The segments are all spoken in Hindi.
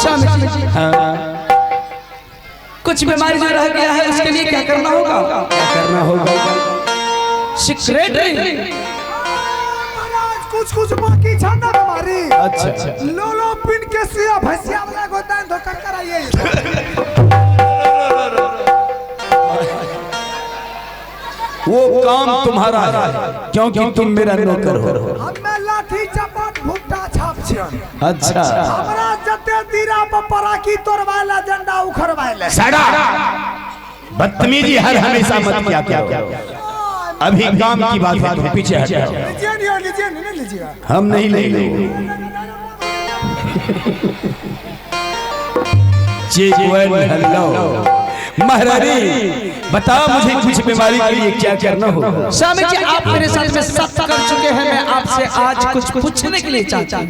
स्वामी जी हाँ कुछ बीमारी जो रह गया है उसके लिए क्या करना होगा? क्या करना होगा? सेक्रेटरी कुछ कुछ बाकी छाना हमारी। अच्छा लो लो पिन के सिया भैंसिया वाला गोदान धोकर कराइए। वो काम तुम्हारा है क्योंकि तुम मेरा नौकर हो। हमें लाठी चपाट भुट्टा छाप छियन। अच्छा हमरा जते दीरा पर पराकी तोड़वाला झंडा उखड़वाले। सड़ा बदतमीजी हर हमेशा मत किया करो। अभी काम की बात है, तुम पीछे हट जाओ। लीजिए नहीं लीजिएगा। हम नहीं लेंगे। हेलो महारानी बताओ मुझे कुछ बीमारी के लिए क्या करना होगा? स्वामी जी आप मेरे साथ में सत्य कर चुके हैं, मैं आपसे आज कुछ पूछने के लिए चाहता हूं।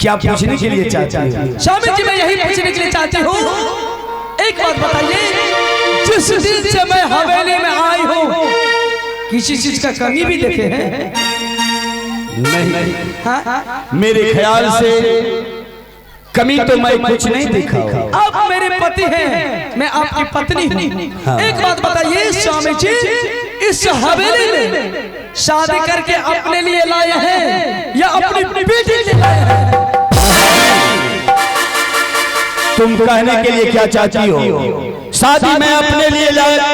क्या पूछने के लिए चाहती हो? स्वामी जी मैं यही पूछने के लिए चाहती हूँ, एक बात बताइए, जिस दिन से मैं हवेली में आई हूँ किसी चीज का कमी भी देखे हैं? नहीं हाँ? मेरे ख्याल से कमी तो मैं कुछ नहीं देखा। आप मेरे पति हैं, मैं आपकी पत्नी हूँ। एक बात बताइए स्वामी जी, इस हवेली में शादी करके अपने लिए लाए हैं या अपनी बेटी के लिए लाए हैं? तुम कहने के लिए क्या चाहती हो? शादी मैं अपने लिए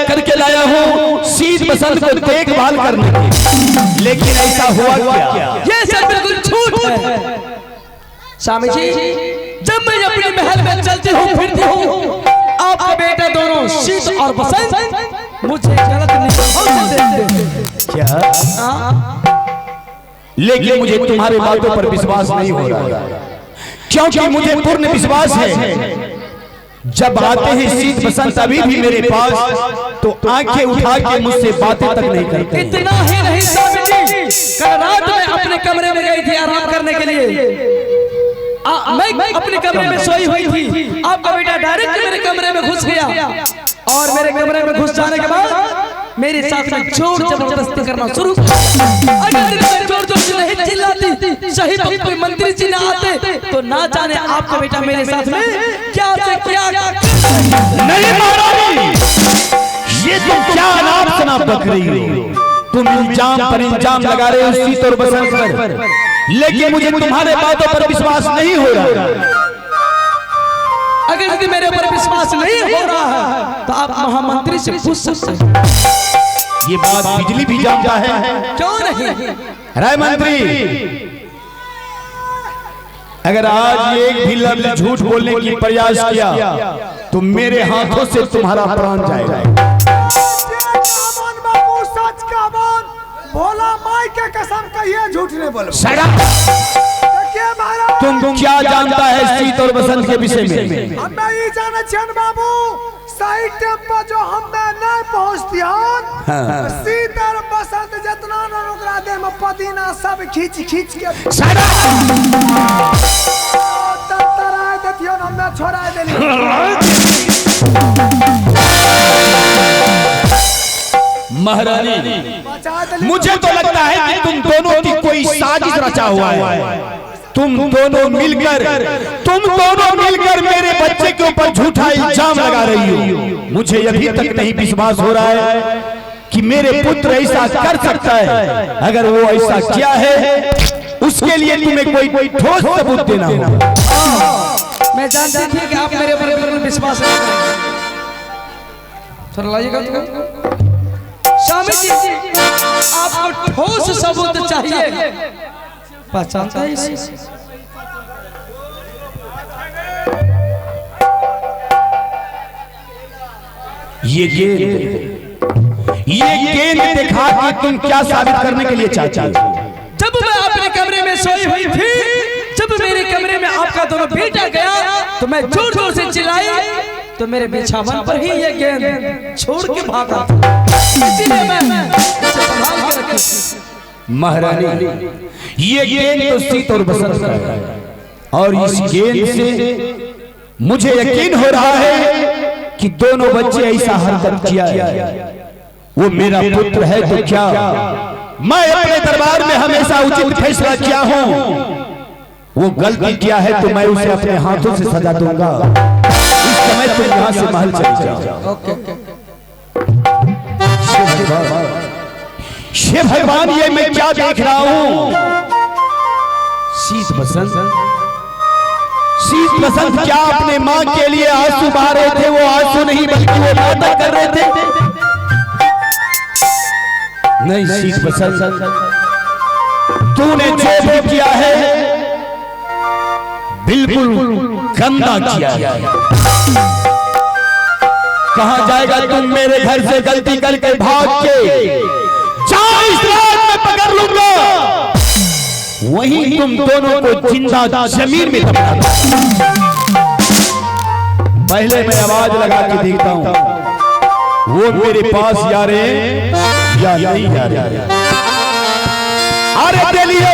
करके लाया हूँ शीत बसंत को देखभाल करने के, लेकिन ऐसा हुआ क्या? ये सब बिल्कुल झूठ है स्वामी जी। जब मैं अपने महल में चलती हूँ फिरती हूँ, आपका बेटा दोनों शीत और बसंत मुझे गलत नहीं क्या? लेकिन मुझे तुम्हारे बातों पर विश्वास नहीं हो रहा, क्योंकि मुझे पूर्ण विश्वास है जब आते हैं शीत बसंत अभी भी मेरे पास तो आंखें उठा के मुझसे बातें तक नहीं करते। इतना ही नहीं स्वामी जी, कल रात में अपने कमरे में गई थी आराम करने के लिए। मैं अपने कमरे में सोई हुई थी, आपका बेटा डायरेक्ट मेरे कमरे में घुस गया और मेरे कमरे में घुस जाने के बाद मेरे साथ में जोर जबरदस्ती करना शुरू किया। अगर मैं जोर जोर से नहीं चिल्लाती, सही वक्त पे मंत्री जी ना आते तो ना जाने आपका बेटा मेरे साथ में क्या से क्या। नहीं महारानी, ये तुम क्या अनाप शनाप बक रही हो? तुम इल्जाम पर इल्जाम लगा रहे हो शीत और बसंत पर, लेकिन मुझे तुम्हारे बातों पर विश्वास नहीं हो रहा। अगर यदि मेरे ऊपर विश्वास नहीं हो रहा है तो आप महामंत्री से पूछ सकते हैं। ये बात बिजली भी जानता है। क्यों नहीं? राय मंत्री, अगर आज एक भी लफ्ज झूठ बोलने की प्रयास किया तो मेरे हाथों से तुम्हारा प्राण जाएगा। भोला माई के कसम कहिए, झूठ नहीं बोलो। तुम क्या जानता है शीत और बसंत के विषय में? हमें ये जाना चाहिए बाबू, सही टाइम पर जो हमें नहीं पहुंचती शीत और बसंत जितना अनुग्रह दे में पदीना सब खींच खींच के तराय देती हो, हमें छोड़ा देली। महारानी, मुझे तो लगता है कि तुम दोनों की कोई साजिश रचा हुआ है। तुम दोनों मिलकर मेरे बच्चे के ऊपर झूठा इल्जाम लगा रही हो। मुझे अभी तक नहीं विश्वास हो रहा है कि मेरे पुत्र ऐसा कर सकता है। अगर वो ऐसा किया है उसके लिए तुम्हें कोई ठोस सबूत देना होगा। मैं जानती थी कि आप मेरे ऊपर विश्वास नहीं करेंगे। थोड़ा लाइएगा तो स्वामी जी, आपको ठोस सबूत चाहिए, पहचानता है इसे? ये गेंद दिखा के तुम क्या साबित करने के लिए चाहती हो? जब मैं अपने कमरे में सोई हुई थी, जब मेरे कमरे में आपका दोनों बेटा गया तो मैं जोर जोर से चिल्लाई तो मेरे बिछावन पर ही ये गेंद छोड़ के भागा। इसीलिए मैं संभाल के रखी। महारानी, ये गेंद तो शीत और बसंत का है और इस गेंद से मुझे यकीन हो रहा है कि दोनों बच्चे ऐसा हरकत किया है। वो मेरा पुत्र है तो क्या मैं अपने दरबार में हमेशा उचित फैसला किया हूं। वो गलती किया है तो मैं उसे अपने हाथों से सजा दूंगा। इस समय तुम यहां से महल चले जाओ। शिव भगवान, ये मैं क्या देख रहा हूं? शीत बसंत क्या अपने मां के लिए आंसू बहा रहे थे? वो आंसू नहीं बल्कि वो नाटक कर रहे थे। नहीं शीत बसंत, तूने जो भी किया है बिल्कुल गंदा किया है। कहां जाएगा तुम? मेरे घर से गलती करके भाग के इस रात में पकड़ लूंगा, वहीं तुम दोनों को जिंदा जमीन में दबा दूंगा। पहले मैं आवाज लगा के देखता हूं वो मेरे पास या नहीं जा रहे। अरे चलिए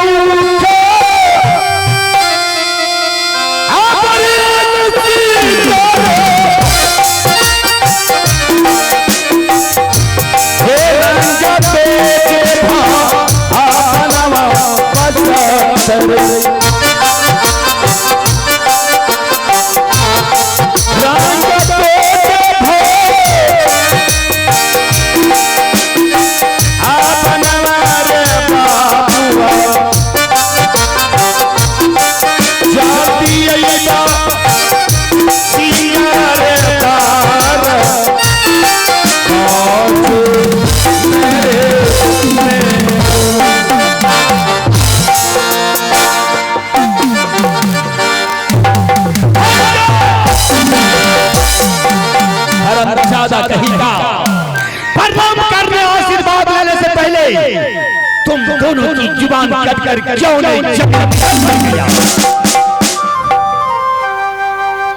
तुम दोनों की जुबान कटकर क्यों नहीं गया?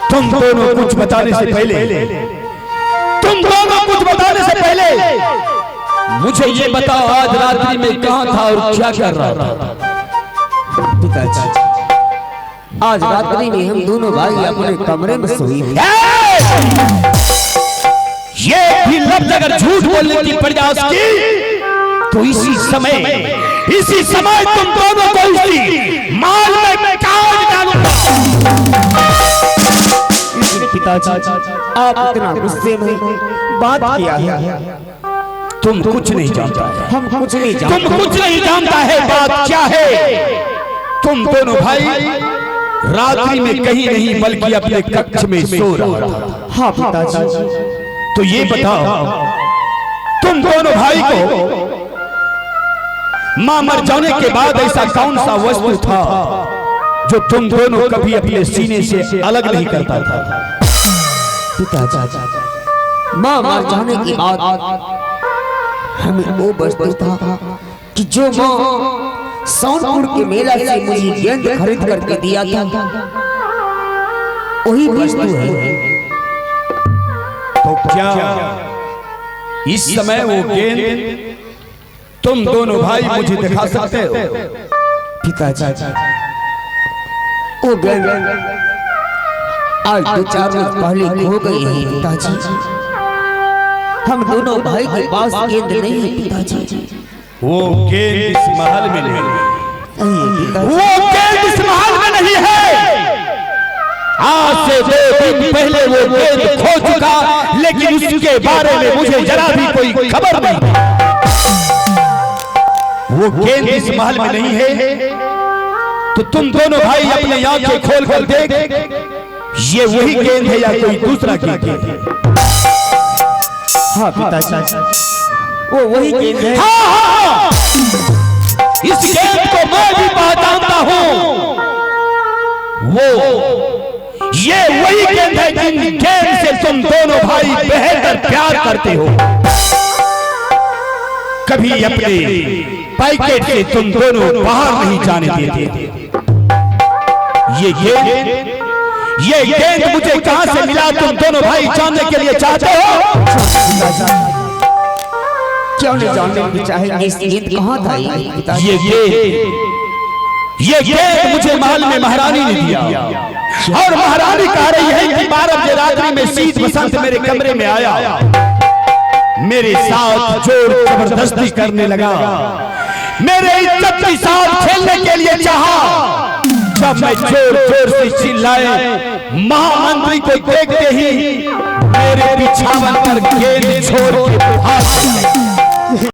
तुम दोनों कुछ बताने से पहले मुझे ये बताओ, आज रात्रि में कहां था और क्या कर रहा था? पिताजी, आज रात्रि में हम दोनों भाई अपने कमरे में सोई थे। ये भी लफ्ज अगर झूठ बोलने की प्रयास की तो इसी समय तुम दोनों को उसी माल में काट डालूंगा। पिताजी, आप इतना गुस्से में बात किया है। तुम कुछ नहीं जानता है। हम कुछ नहीं जानते। तुम कुछ नहीं जानता है। बात क्या है? तुम दोनों भाई रात्रि में कहीं नहीं बल्कि अपने कक्ष में सो रहा था। हाँ पिताजी। तो ये बताओ, तुम दोनों भाई को मां मर जाने के बाद ऐसा कौन सा वस्तु था जो तुम दोनों कभी अपने सीने से अलग नहीं करता था? पिताजी, मां मर जाने के बाद हमें वो वस्तु था कि जो मां सोनपुर के मेला से मुझे गेंद खरीद करके दिया था, वही वस्तु है। तो क्या इस समय वो गेंद तुम दोनों भाई मुझे दिखा सकते हो? पिताजी, वो गेंद आज 2-4 रोज पहले खो गई है पिताजी। हम दोनों भाई के पास गेंद नहीं है पिताजी। वो गेंद इस महल में नहीं है। वो गेंद इस महल में नहीं है। आज से 2 दिन पहले वो गेंद खो चुका, लेकिन उसके बारे में मुझे जरा भी कोई खबर नहीं। वो गेंद इस महल में नहीं है। तो तुम दोनों भाई अपने आंखें खोल कर देख, ये वही गेंद है या कोई दूसरा गेंद है? हाँ पिताजी, वो वही गेंद है। हाँ। इस गेंद को मैं भी पहचानता हूं। ये वही गेंद है जिन गेंद से तुम दोनों भाई बेहतर प्यार करते हो। कभी अपने पैकेट से तुम दोनों बाहर नहीं जाने देते। ये गेंद मुझे कहां से मिला तुम दोनों भाई जानने के लिए चाहते हो? क्यों नहीं जानने की चाहेंगे? इस गेंद कहां था पिताजी? ये गेंद मुझे महल में महारानी ने दिया, और महारानी कह रही है कि 12 बजे रात्रि में शीत बसंत मेरे कमरे में आया, मेरे साथ जोर जबरदस्ती करने लगा, मेरे इज्जत के साथ खेलने के लिए चाहा। जब मैं जोर जोर से चिल्लाए, महामंत्री को देखते ही मेरे बिछावन पर